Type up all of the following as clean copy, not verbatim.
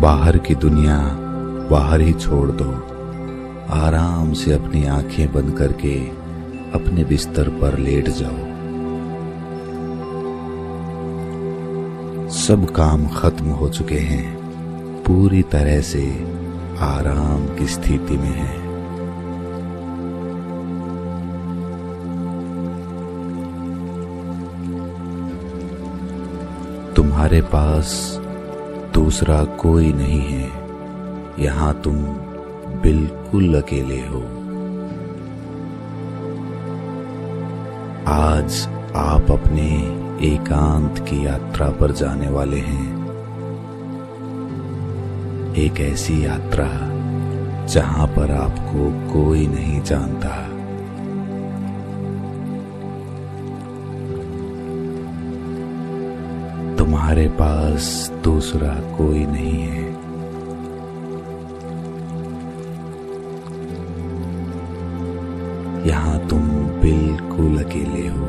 बाहर की दुनिया बाहर ही छोड़ दो। आराम से अपनी आंखें बंद करके अपने बिस्तर पर लेट जाओ। सब काम खत्म हो चुके हैं, पूरी तरह से आराम की स्थिति में है। तुम्हारे पास दूसरा कोई नहीं है। यहां तुम बिल्कुल अकेले हो। आज आप अपने एकांत की यात्रा पर जाने वाले हैं। एक ऐसी यात्रा जहां पर आपको कोई नहीं जानता। तुम्हारे पास दूसरा कोई नहीं है। यहां तुम बिल्कुल अकेले हो।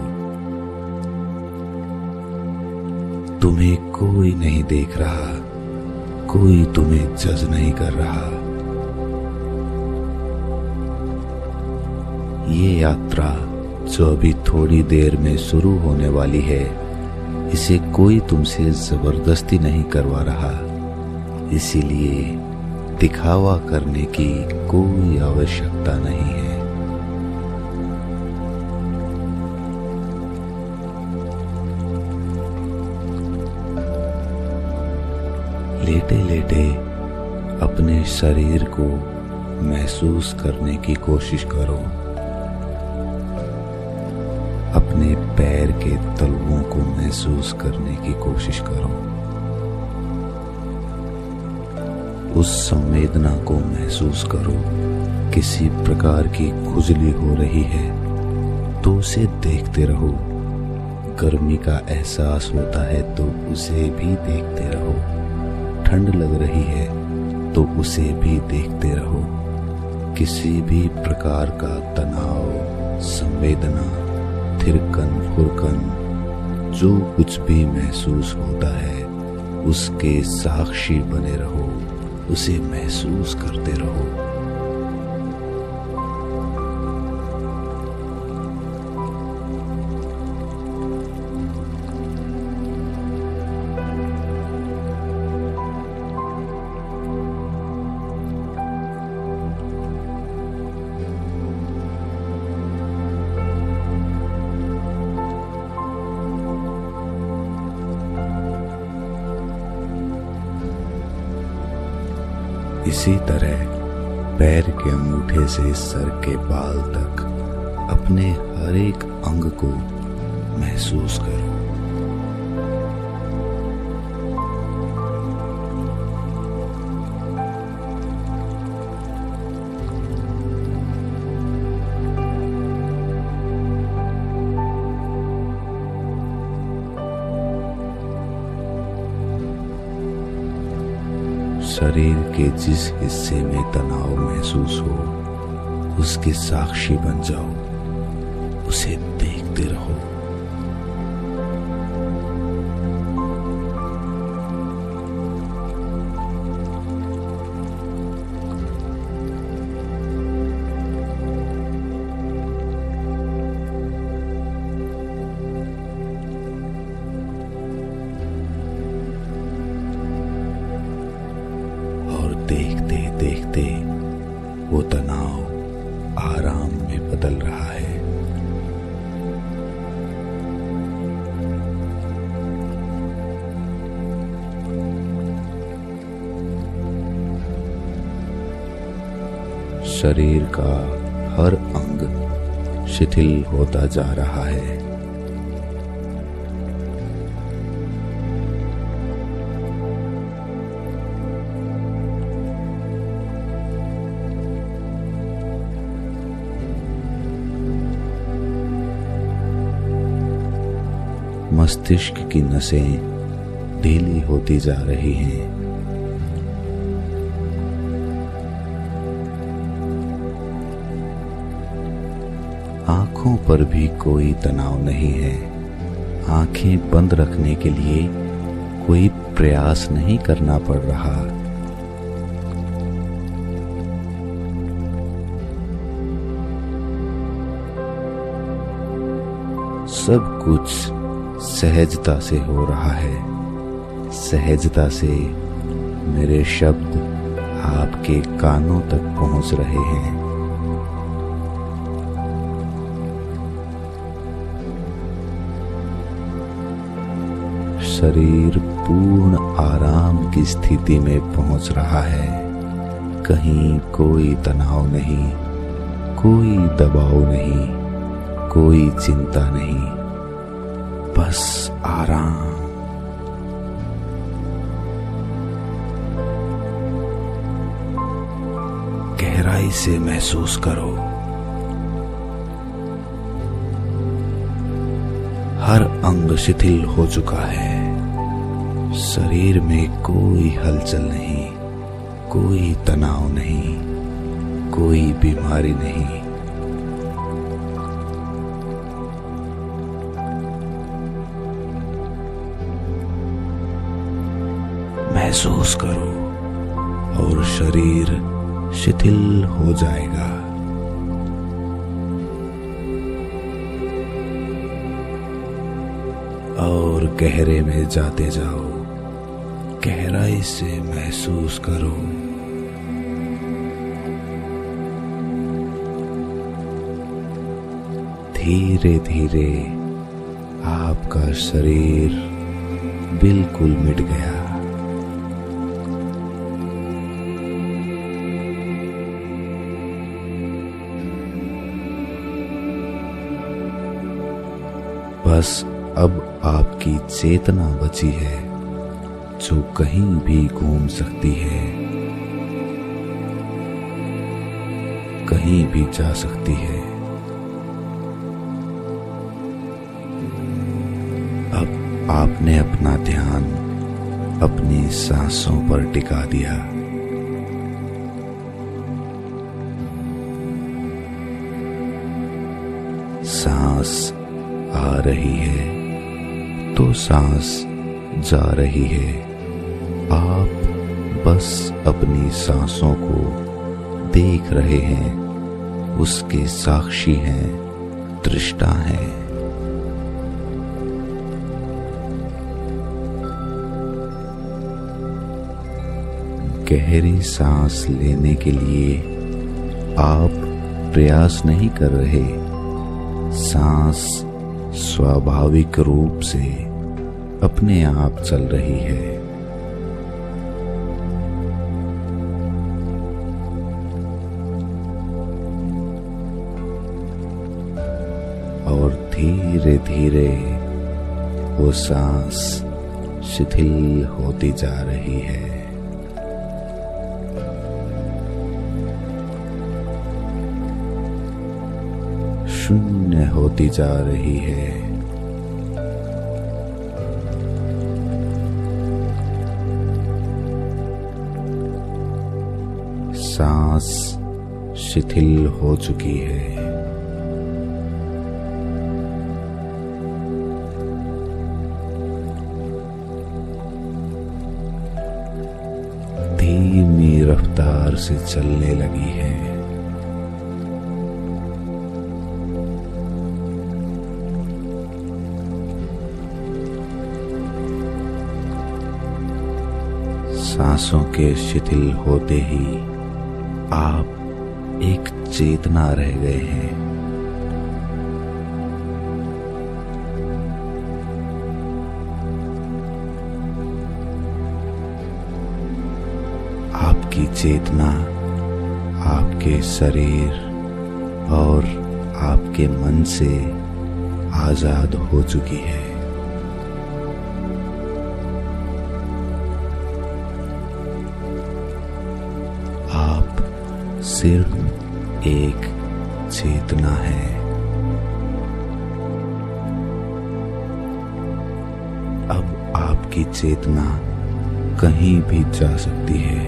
तुम्हें कोई नहीं देख रहा, कोई तुम्हें जज नहीं कर रहा। ये यात्रा जो अभी थोड़ी देर में शुरू होने वाली है, इसे कोई तुमसे जबरदस्ती नहीं करवा रहा। इसीलिए दिखावा करने की कोई आवश्यकता नहीं है। लेटे लेटे अपने शरीर को महसूस करने की कोशिश करो। अपने पैर के तलवों को महसूस करने की कोशिश करो। उस संवेदना को महसूस करो। किसी प्रकार की खुजली हो रही है तो उसे देखते रहो। गर्मी का एहसास होता है तो उसे भी देखते रहो। ठंड लग रही है तो उसे भी देखते रहो। किसी भी प्रकार का तनाव, संवेदना, थिरकन फुरकन, जो कुछ भी महसूस होता है उसके साक्षी बने रहो। उसे महसूस करते रहो। इसी तरह पैर के अंगूठे से सर के बाल तक अपने हर एक अंग को महसूस करो। शरीर के जिस हिस्से में तनाव महसूस हो उसके साक्षी बन जाओ। उसे देखते रहो। देखते देखते वो तनाव आराम में बदल रहा है। शरीर का हर अंग शिथिल होता जा रहा है। मस्तिष्क की नसें ढीली होती जा रही हैं। आंखों पर भी कोई तनाव नहीं है। आंखें बंद रखने के लिए कोई प्रयास नहीं करना पड़ रहा। सब कुछ सहजता से हो रहा है। सहजता से मेरे शब्द आपके कानों तक पहुंच रहे हैं। शरीर पूर्ण आराम की स्थिति में पहुंच रहा है। कहीं कोई तनाव नहीं, कोई दबाव नहीं, कोई चिंता नहीं, बस आराम। गहराई से महसूस करो। हर अंग शिथिल हो चुका है। शरीर में कोई हलचल नहीं, कोई तनाव नहीं, कोई बीमारी नहीं। महसूस करो और शरीर शिथिल हो जाएगा। और गहरे में जाते जाओ। गहराई से महसूस करो। धीरे धीरे आपका शरीर बिल्कुल मिट गया। बस अब आपकी चेतना बची है, जो कहीं भी घूम सकती है, कहीं भी जा सकती है। अब आपने अपना ध्यान अपनी सांसों पर टिका दिया। सांस आ रही है तो सांस जा रही है। आप बस अपनी सांसों को देख रहे हैं, उसके साक्षी हैं, दृष्टा हैं। गहरी सांस लेने के लिए आप प्रयास नहीं कर रहे। सांस स्वाभाविक रूप से अपने आप चल रही है। और धीरे धीरे वो सांस शिथिल होती जा रही है। शून्य होती जा रही है। सांस शिथिल हो चुकी है। धीमी रफ्तार से चलने लगी है। सांसों के शिथिल होते ही आप एक चेतना रह गए हैं। आपकी चेतना आपके शरीर और आपके मन से आजाद हो चुकी है। सिर्फ एक चेतना है। अब आपकी चेतना कहीं भी जा सकती है,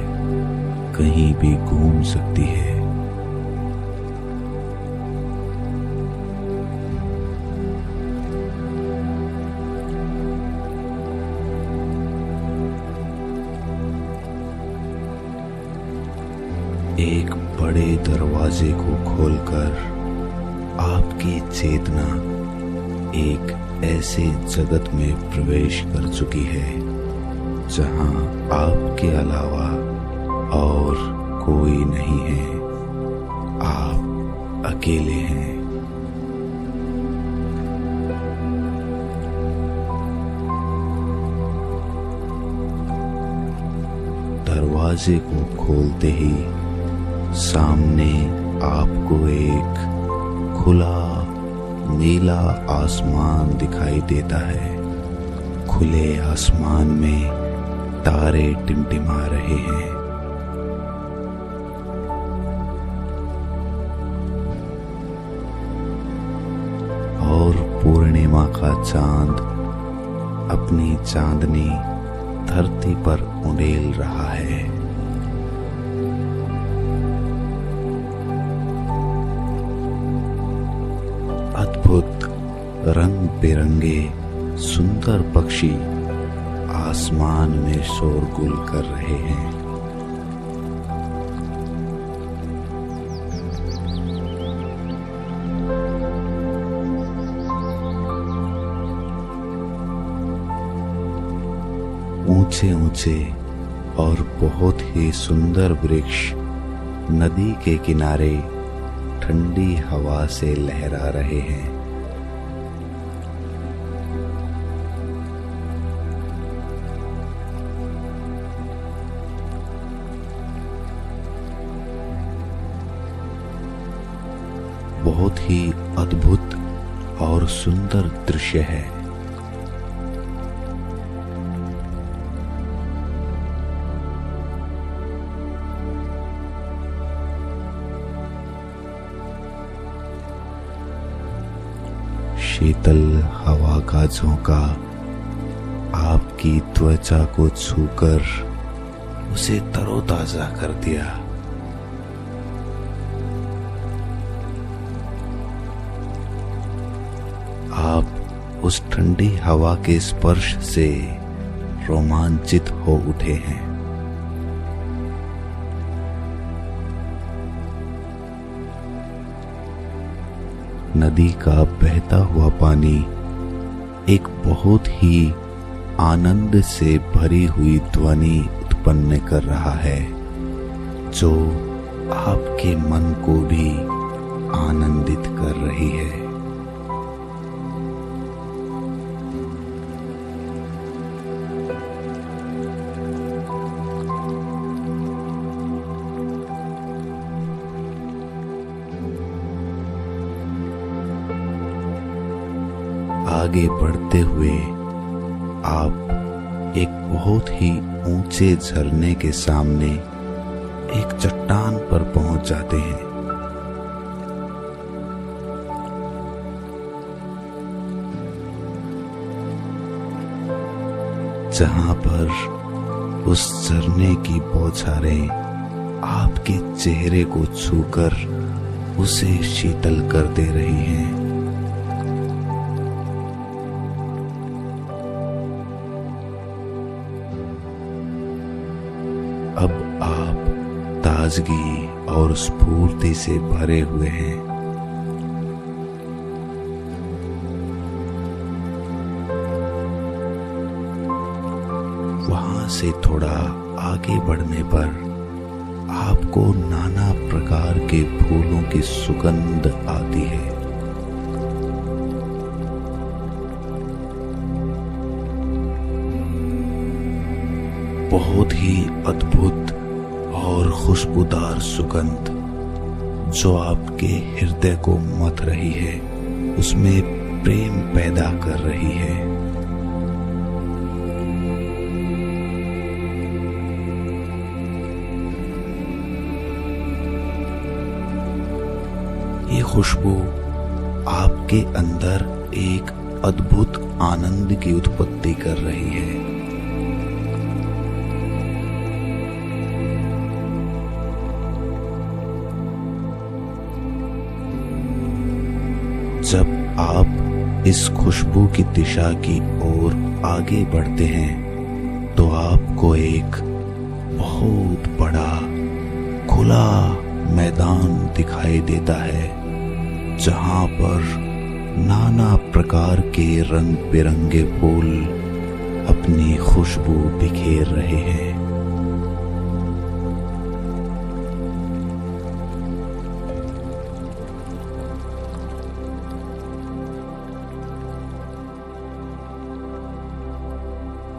कहीं भी घूम सकती है। एक बड़े दरवाजे को खोलकर आपकी चेतना एक ऐसे जगत में प्रवेश कर चुकी है जहां आपके अलावा और कोई नहीं है। आप अकेले हैं। दरवाजे को खोलते ही सामने आपको एक खुला नीला आसमान दिखाई देता है। खुले आसमान में तारे टिमटिमा रहे हैं। और पूर्णिमा का चांद अपनी चांदनी धरती पर उंडेल रहा है। अद्भुत रंग बिरंगे सुंदर पक्षी आसमान में शोरगुल कर रहे हैं। ऊंचे ऊंचे और बहुत ही सुंदर वृक्ष नदी के किनारे ठंडी हवा से लहरा रहे हैं। बहुत ही अद्भुत और सुंदर दृश्य है। शीतल हवा का झोंका आपकी त्वचा को छूकर उसे तरोताजा कर दिया। आप उस ठंडी हवा के स्पर्श से रोमांचित हो उठे हैं। नदी का बहता हुआ पानी एक बहुत ही आनंद से भरी हुई ध्वनि उत्पन्न कर रहा है, जो आपके मन को भी आनंदित कर रही है। आगे बढ़ते हुए आप एक बहुत ही ऊंचे झरने के सामने एक चट्टान पर पहुंच जाते हैं। जहां पर उस झरने की बौछारें आपके चेहरे को छूकर उसे शीतल कर दे रही हैं। अब आप ताजगी और स्फूर्ति से भरे हुए हैं। वहां से थोड़ा आगे बढ़ने पर आपको नाना प्रकार के फूलों की सुगंध आती है। बहुत ही अद्भुत और खुशबूदार सुगंध जो आपके हृदय को मथ रही है, उसमें प्रेम पैदा कर रही है। ये खुशबू आपके अंदर एक अद्भुत आनंद की उत्पत्ति कर रही है। जब आप इस खुशबू की दिशा की ओर आगे बढ़ते हैं तो आपको एक बहुत बड़ा खुला मैदान दिखाई देता है, जहां पर नाना प्रकार के रंग बिरंगे फूल अपनी खुशबू बिखेर रहे हैं।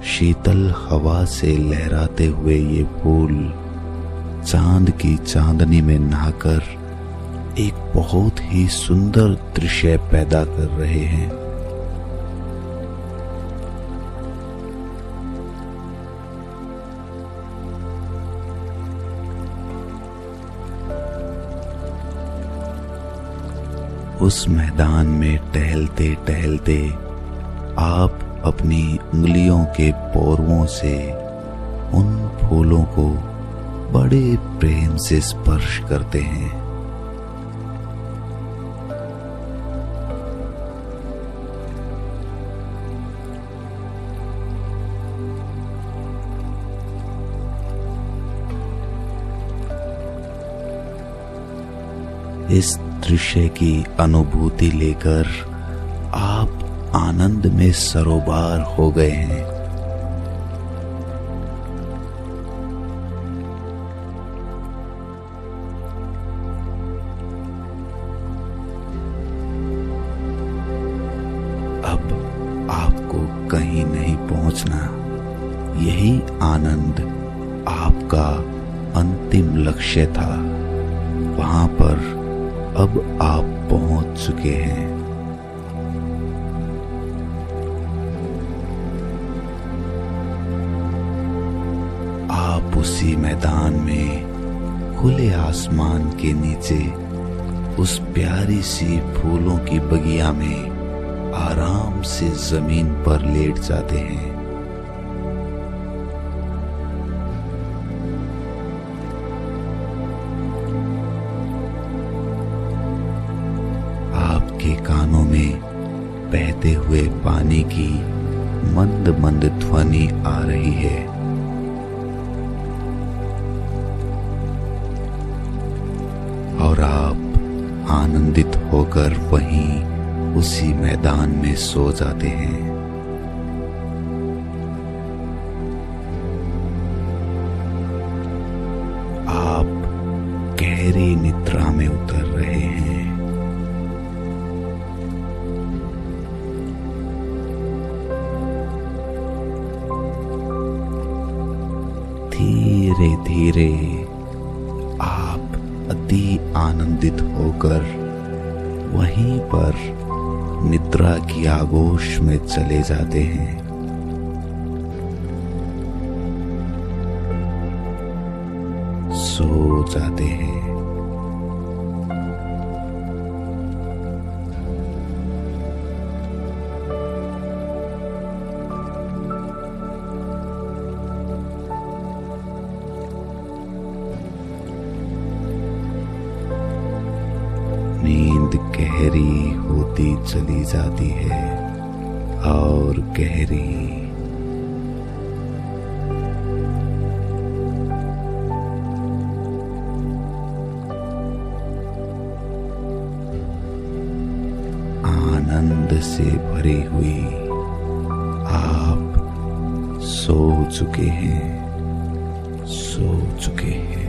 शीतल हवा से लहराते हुए ये फूल चांद की चांदनी में नहाकर एक बहुत ही सुंदर दृश्य पैदा कर रहे हैं। उस मैदान में टहलते टहलते आप अपनी उंगलियों के पोरवों से उन फूलों को बड़े प्रेम से स्पर्श करते हैं। इस दृश्य की अनुभूति लेकर आप आनंद में सरोबार हो गए हैं। अब आपको कहीं नहीं पहुंचना, यही आनंद आपका अंतिम लक्ष्य था। वहां पर अब आप पहुंच चुके हैं। आप उसी मैदान में खुले आसमान के नीचे उस प्यारी सी फूलों की बगिया में आराम से जमीन पर लेट जाते हैं। आपके कानों में बहते हुए पानी की मंद मंद ध्वनि आ रही है। और आप आनंदित होकर वहीं उसी मैदान में सो जाते हैं। आप गहरी निद्रा में उतर रहे हैं। धीरे धीरे आप अति आनंदित होकर वहीं पर निद्रा की आगोश में चले जाते हैं। सो जाते हैं। नींद गहरी होती चली जाती है और गहरी। आनंद से भरी हुई आप सो चुके हैं, सो चुके हैं।